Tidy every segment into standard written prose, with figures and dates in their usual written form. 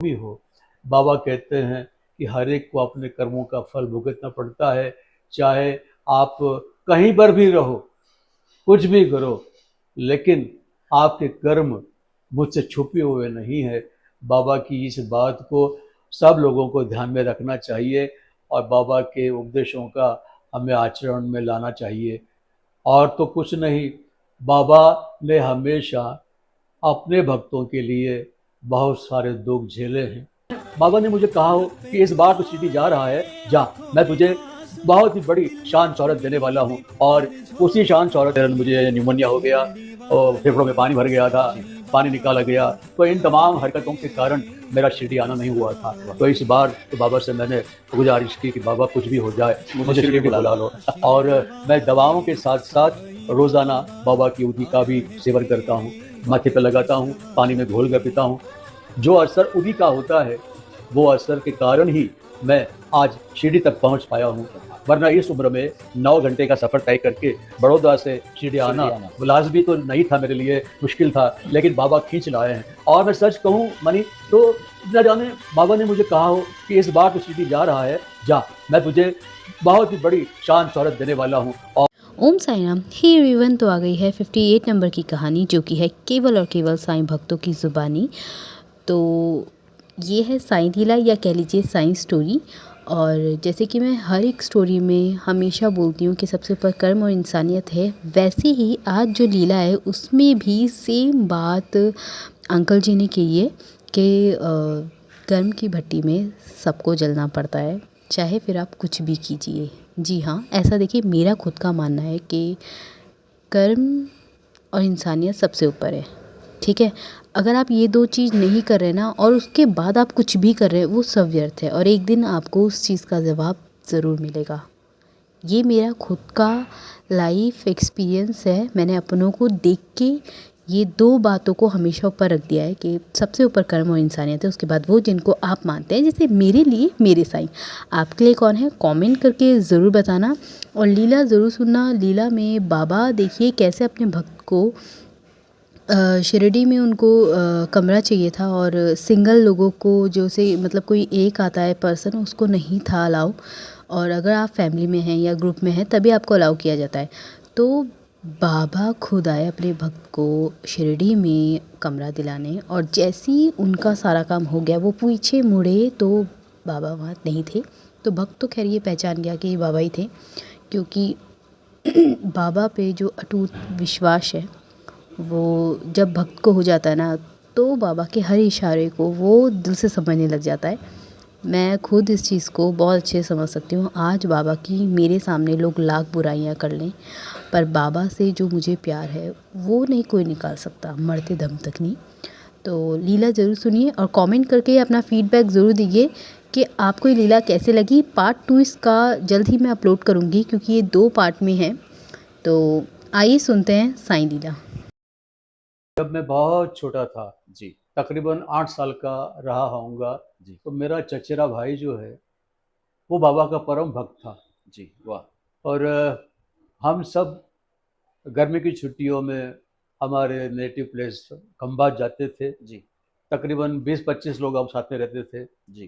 भी हो। बाबा कहते हैं कि हर एक को अपने कर्मों का फल भुगतना पड़ता है, चाहे आप कहीं पर भी रहो, कुछ भी करो, लेकिन आपके कर्म मुझसे छुपे हुए नहीं है। बाबा की इस बात को सब लोगों को ध्यान में रखना चाहिए और बाबा के उपदेशों का हमें आचरण में लाना चाहिए। और तो कुछ नहीं, बाबा ने हमेशा अपने भक्तों के लिए बहुत सारे दुख झेले हैं। बाबा ने मुझे कहा हो कि इस बार तो शिरडी जा रहा है, जा, मैं तुझे बहुत ही बड़ी शान शौहरत देने वाला हूँ। और उसी शान शौहरत के कारण मुझे निमोनिया हो गया और फेफड़ों में पानी भर गया था, जी। पानी निकाला गया। तो इन तमाम हरकतों के कारण मेरा शिरडी आना नहीं हुआ था। वाह। तो इस बार तो बाबा से मैंने गुजारिश की कि बाबा कुछ भी हो जाए, मुझे मुझे शिरडी शिरडी बुला लो। बुला लो। और मैं दवाओं के साथ साथ रोजाना बाबा की उदी का भी सेवन करता हूँ, वाह। माथे पे लगाता हूँ, पानी में घोल कर पीता हूँ। जो असर उदी का होता है, वो असर के कारण ही मैं आज शिरडी तक पहुंच पाया हूँ। वरना इस उम्र में 9 घंटे का सफर तय करके बड़ौदा से शिरडी आना शिरडी आना। लाजमी तो नहीं था मेरे लिए, मुश्किल था, लेकिन बाबा खींच लाए हैं। और मैं सच कहूँ मनी, तो न जाने बाबा ने मुझे कहा हो कि इस बार तो शिरडी जा रहा है, जा, मैं तुझे बहुत ही बड़ी शान शौहरत देने वाला हूँ। और ओम साई राम। ही रिवन तो आ गई है 58 नंबर की कहानी, जो कि है केवल और केवल साईं भक्तों की ज़ुबानी। तो ये है साईं लीला, या कह लीजिए साईं स्टोरी। और जैसे कि मैं हर एक स्टोरी में हमेशा बोलती हूँ कि सबसे ऊपर कर्म और इंसानियत है, वैसे ही आज जो लीला है उसमें भी सेम बात अंकल जी ने कही है कि कर्म की भट्टी में सबको जलना पड़ता है, चाहे फिर आप कुछ भी कीजिए। जी हाँ, ऐसा देखिए, मेरा खुद का मानना है कि कर्म और इंसानियत सबसे ऊपर है। ठीक है, अगर आप ये दो चीज़ नहीं कर रहे ना, और उसके बाद आप कुछ भी कर रहे हैं, वो सब व्यर्थ है, और एक दिन आपको उस चीज़ का जवाब ज़रूर मिलेगा। ये मेरा खुद का लाइफ एक्सपीरियंस है। मैंने अपनों को देख के ये दो बातों को हमेशा ऊपर रख दिया है कि सबसे ऊपर कर्म और इंसानियत है, उसके बाद वो जिनको आप मानते हैं। जैसे मेरे लिए मेरे साईं, आपके लिए कौन है, कमेंट करके ज़रूर बताना। और लीला ज़रूर सुनना। लीला में बाबा देखिए कैसे अपने भक्त को शिरडी में उनको कमरा चाहिए था, और सिंगल लोगों को, जो से मतलब कोई एक आता है पर्सन, उसको नहीं था अलाउ। और अगर आप फैमिली में हैं या ग्रुप में हैं तभी आपको अलाउ किया जाता है। तो बाबा खुद आए अपने भक्त को शिरडी में कमरा दिलाने, और जैसे ही उनका सारा काम हो गया वो पीछे मुड़े तो बाबा वहाँ नहीं थे। तो भक्त तो खैर ये पहचान गया कि ये बाबा ही थे, क्योंकि बाबा पे जो अटूट विश्वास है वो जब भक्त को हो जाता है ना, तो बाबा के हर इशारे को वो दिल से समझने लग जाता है। मैं खुद इस चीज़ को बहुत अच्छे से समझ सकती हूँ। आज बाबा की मेरे सामने लोग लाख बुराइयाँ कर लें, पर बाबा से जो मुझे प्यार है वो नहीं कोई निकाल सकता, मरते दम तक नहीं। तो लीला ज़रूर सुनिए और कमेंट करके अपना फीडबैक ज़रूर दीजिए कि आपको ये लीला कैसे लगी। पार्ट 2 इसका जल्द ही मैं अपलोड करूँगी, क्योंकि ये 2 पार्ट में है। तो आइए सुनते हैं साईं लीला। जब मैं बहुत छोटा था, जी। तकरीबन 8 साल का रहा होऊंगा, जी। तो मेरा चचेरा भाई जो है वो बाबा का परम भक्त था। जी। वाह। और हम सब गर्मी की छुट्टियों में हमारे नेटिव प्लेस खंबात जाते थे। जी। तकरीबन 20-25 लोग हम साथ में रहते थे। जी।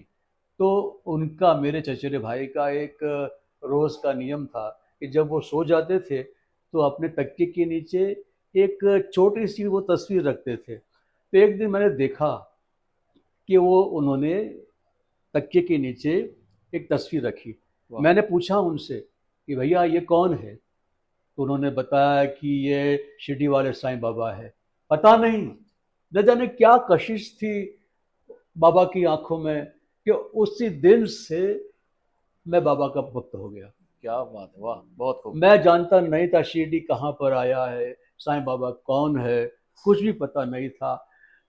तो उनका, मेरे चचेरे भाई का एक रोज़ का नियम था कि जब वो सो जाते थे तो अपने तकिए के नीचे एक छोटी सी वो तस्वीर रखते थे। तो एक दिन मैंने देखा कि वो उन्होंने तकिए के नीचे एक तस्वीर रखी। वाह। मैंने पूछा उनसे कि भैया ये कौन है? तो उन्होंने बताया कि ये शिरडी वाले साईं बाबा है। पता नहीं, न जाने क्या कशिश थी बाबा की आंखों में कि उसी दिन से मैं बाबा का भक्त हो गया। क्या बात है, वाह, बहुत खूब। मैं जानता नहीं था शिरडी कहाँ पर आया है, साईं बाबा कौन है, कुछ भी पता नहीं था।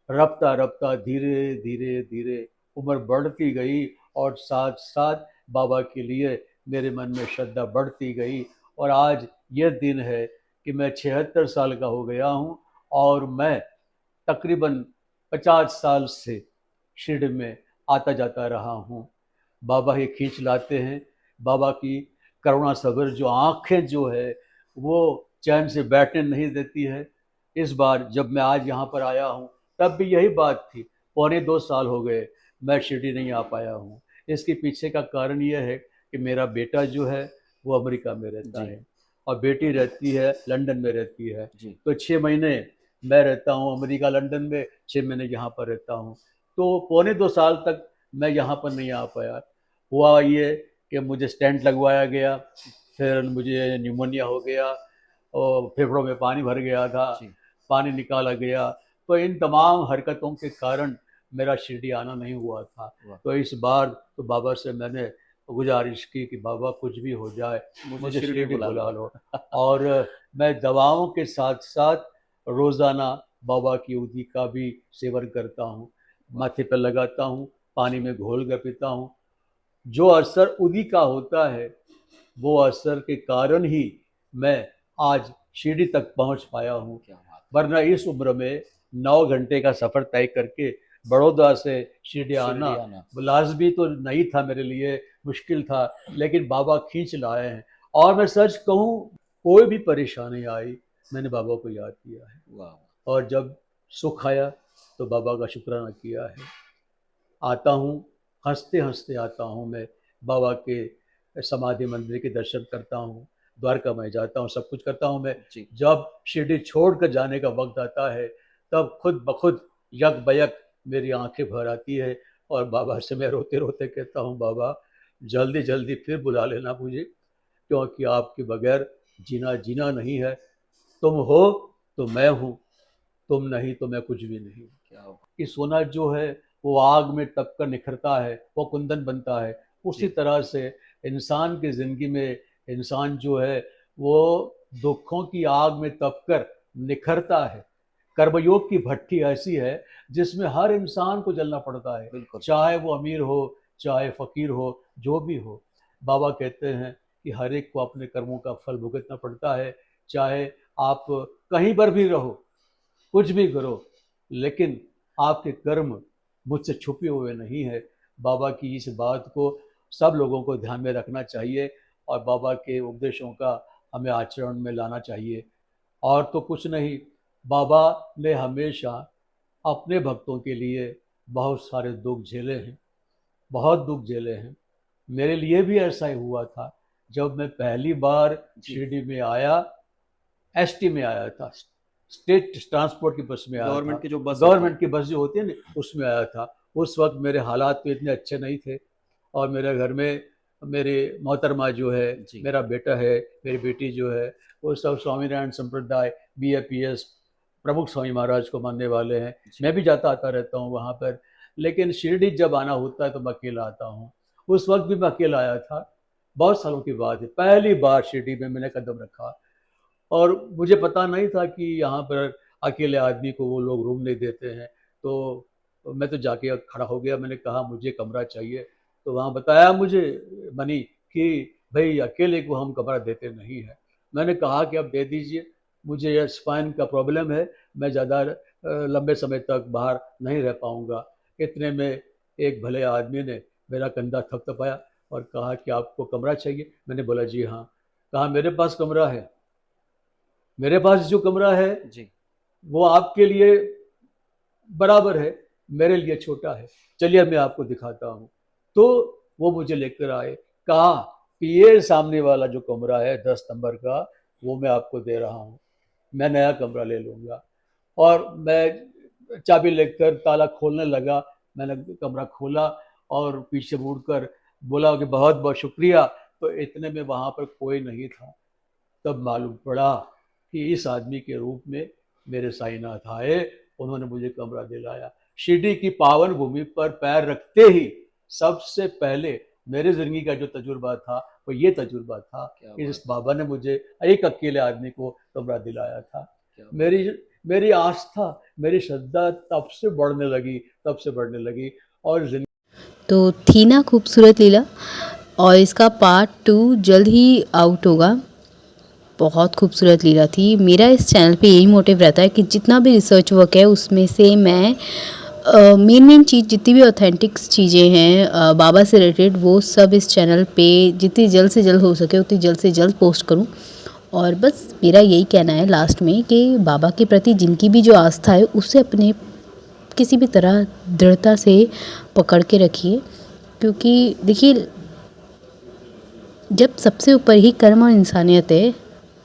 रफ्ता रफ्ता धीरे धीरे धीरे उम्र बढ़ती गई और साथ साथ बाबा के लिए मेरे मन में श्रद्धा बढ़ती गई। और आज यह दिन है कि मैं 76 साल का हो गया हूँ और मैं तकरीबन 50 साल से शिरडी में आता जाता रहा हूँ। बाबा ही खींच लाते हैं। बाबा की करुणा सगर जो आंखें जो है वो चैन से बैठने नहीं देती है। इस बार जब मैं आज यहाँ पर आया हूँ तब भी यही बात थी। 2.25 साल हो गए मैं शिरडी नहीं आ पाया हूँ। इसके पीछे का कारण ये है कि मेरा बेटा जो है वो अमेरिका में रहता जी। है और बेटी रहती है लंदन में रहती है। जी। तो 6 महीने मैं रहता हूँ अमेरिका लंदन में, 6 महीने यहाँ पर रहता हूँ। तो पौने 2 साल तक मैं यहाँ पर नहीं आ पाया। हुआ ये कि मुझे स्टेंट लगवाया गया, फिर मुझे निमोनिया हो गया और फेफड़ों में पानी भर गया था, जी। पानी निकाला गया। तो इन तमाम हरकतों के कारण मेरा शिरडी आना नहीं हुआ था। वाह। तो इस बार तो बाबा से मैंने गुजारिश की कि बाबा कुछ भी हो जाए मुझे शिरडी बुला लो। और मैं दवाओं के साथ साथ रोज़ाना बाबा की उदी का भी सेवन करता हूँ, माथे पर लगाता हूँ, पानी में घोल कर पीता हूँ। जो असर उदी का होता है वो असर के कारण ही मैं आज शिरडी तक पहुँच पाया हूँ। क्या बात है। वरना इस उम्र में 9 घंटे का सफ़र तय करके बड़ौदा से शिरडी आना लाजमी तो नहीं था मेरे लिए, मुश्किल था, लेकिन बाबा खींच लाए हैं। और मैं सच कहूँ, कोई भी परेशानी आई मैंने बाबा को याद किया है वाह। और जब सुख आया तो बाबा का शुक्राना किया है। आता हूँ, हंसते हंसते आता हूँ मैं, बाबा के समाधि मंदिर के दर्शन करता हूँ, द्वारका में जाता हूँ, सब कुछ करता हूँ मैं। जी। जब शिरडी छोड़ कर जाने का वक्त आता है तब खुद ब खुद यक बयक मेरी आंखें भर आती है और बाबा से मैं रोते रोते कहता हूँ, बाबा जल्दी जल्दी फिर बुला लेना मुझे, क्योंकि आपके बगैर जीना जीना नहीं है। तुम हो तो मैं हूँ, तुम नहीं तो मैं कुछ भी नहीं। क्या बात। कि सोना जो है वो आग में तप कर निखरता है, वो कुंदन बनता है। उसी तरह से इंसान की ज़िंदगी में इंसान जो है वो दुखों की आग में तप कर निखरता है। कर्मयोग की भट्ठी ऐसी है जिसमें हर इंसान को जलना पड़ता है, बिल्कुल। चाहे वो अमीर हो, चाहे फ़कीर हो, जो भी हो। बाबा कहते हैं कि हर एक को अपने कर्मों का फल भुगतना पड़ता है, चाहे आप कहीं पर भी रहो, कुछ भी करो, लेकिन आपके कर्म मुझसे छुपे हुए नहीं है। बाबा की इस बात को सब लोगों को ध्यान में रखना चाहिए और बाबा के उपदेशों का हमें आचरण में लाना चाहिए। और तो कुछ नहीं, बाबा ने हमेशा अपने भक्तों के लिए बहुत सारे दुख झेले हैं, बहुत दुख झेले हैं। मेरे लिए भी ऐसा ही हुआ था जब मैं पहली बार शिरडी में आया, एसटी में आया था, स्टेट ट्रांसपोर्ट की बस में आया था। गवर्नमेंट की जो बस गवर्नमेंट की बस जो होती है ना, उसमें आया था। उस वक्त मेरे हालात तो इतने अच्छे नहीं थे और मेरे घर में मेरी मोहतरमा जो है, जी। मेरा बेटा है, मेरी बेटी जो है, वो सब स्वामीनारायण संप्रदाय BAPS प्रमुख स्वामी महाराज को मानने वाले हैं। जी। मैं भी जाता आता रहता हूँ वहाँ पर, लेकिन शिरडी जब आना होता है तो मैं अकेला आता हूँ। उस वक्त भी मैं अकेला आया था, बहुत सालों की बात है। पहली बार शिरडी में मैंने कदम रखा और मुझे पता नहीं था कि यहाँ पर अकेले आदमी को वो लोग रूम नहीं देते हैं। तो मैं तो जाके खड़ा हो गया, मैंने कहा मुझे कमरा चाहिए। तो वहाँ बताया मुझे मनी कि भाई अकेले को हम कमरा देते नहीं हैं। मैंने कहा कि अब दे दीजिए, मुझे ये स्पाइन का प्रॉब्लम है, मैं ज़्यादा लंबे समय तक बाहर नहीं रह पाऊँगा। इतने में एक भले आदमी ने मेरा कंधा थपथपाया और कहा कि आपको कमरा चाहिए? मैंने बोला जी हाँ। कहा मेरे पास कमरा है, मेरे पास जो कमरा है जी। वो आपके लिए बराबर है, मेरे लिए छोटा है, चलिए मैं आपको दिखाता हूँ। तो वो मुझे लेकर आए, कहा कि ये सामने वाला जो कमरा है 10 नंबर का, वो मैं आपको दे रहा हूँ, मैं नया कमरा ले लूँगा। और मैं चाबी लेकर ताला खोलने लगा, मैंने कमरा खोला और पीछे मुड़कर बोला कि बहुत बहुत शुक्रिया। तो इतने में वहाँ पर कोई नहीं था। तब मालूम पड़ा कि इस आदमी के रूप में मेरे साईनाथ आए, उन्होंने मुझे कमरा दिलाया। शिरडी की पावन भूमि पर पैर रखते ही सबसे पहले मेरे ज़िंदगी का जो तजुर्बा था वो ये तजुर्बा था कि इस बाबा ने मुझे एक अकेले आदमी को कमरा दिलाया था। मेरी आस्था, मेरी श्रद्धा तब से बढ़ने लगी और तो थी ना खूबसूरत लीला, और इसका पार्ट 2 जल्द ही आउट होगा। बहुत खूबसूरत लीला थी। मेरा इस चैनल पे यही मोटिव रहता है कि जितना भी रिसर्च वर्क है उसमें से मैं मेन चीज़, जितनी भी ऑथेंटिक चीज़ें हैं बाबा से रिलेटेड, वो सब इस चैनल पे जितनी जल्द से जल्द हो सके उतनी जल्द से जल्द पोस्ट करूं। और बस मेरा यही कहना है लास्ट में कि बाबा के प्रति जिनकी भी जो आस्था है उसे अपने किसी भी तरह दृढ़ता से पकड़ के रखिए, क्योंकि देखिए जब सबसे ऊपर ही कर्म और इंसानियत है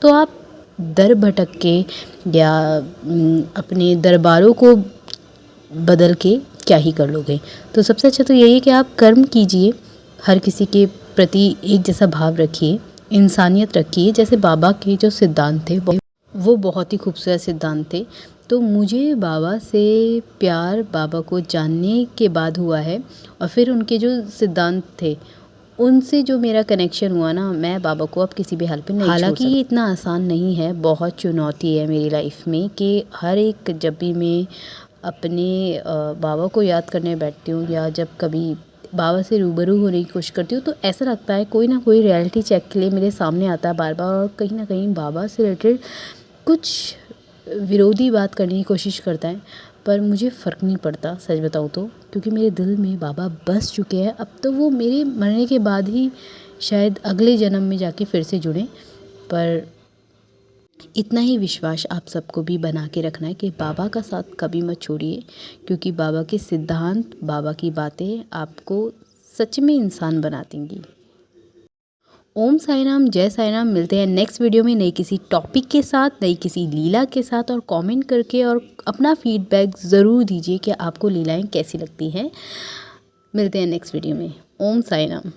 तो आप दर भटक के या अपने दरबारों को बदल के क्या ही कर लोगे। तो सबसे अच्छा तो यही है कि आप कर्म कीजिए, हर किसी के प्रति एक जैसा भाव रखिए, इंसानियत रखिए। जैसे बाबा के जो सिद्धांत थे वो बहुत ही खूबसूरत सिद्धांत थे। तो मुझे बाबा से प्यार बाबा को जानने के बाद हुआ है, और फिर उनके जो सिद्धांत थे उनसे जो मेरा कनेक्शन हुआ ना, मैं बाबा को अब किसी भी हाल पे नहीं छोड़ सकती। हालांकि ये इतना आसान नहीं है, बहुत चुनौती है मेरी लाइफ में कि हर एक जब भी मैं अपने बाबा को याद करने बैठती हूँ या जब कभी बाबा से रूबरू होने की कोशिश करती हूँ तो ऐसा लगता है कोई ना कोई रियलिटी चेक के लिए मेरे सामने आता है बार बार, और कहीं ना कहीं बाबा से रिलेटेड कुछ विरोधी बात करने की कोशिश करता है। पर मुझे फ़र्क नहीं पड़ता सच बताऊँ तो, क्योंकि मेरे दिल में बाबा बस चुके हैं। अब तो वो मेरे मरने के बाद ही शायद अगले जन्म में जाके फिर से जुड़ें। पर इतना ही विश्वास आप सबको भी बना के रखना है कि बाबा का साथ कभी मत छोड़िए, क्योंकि बाबा के सिद्धांत, बाबा की बातें आपको सच में इंसान बना देंगी। ओम साई राम, जय साई राम। मिलते हैं नेक्स्ट वीडियो में नई किसी टॉपिक के साथ, नई किसी लीला के साथ, और कमेंट करके और अपना फीडबैक ज़रूर दीजिए कि आपको लीलाएं कैसी लगती हैं। मिलते हैं नेक्स्ट वीडियो में। ओम साई राम।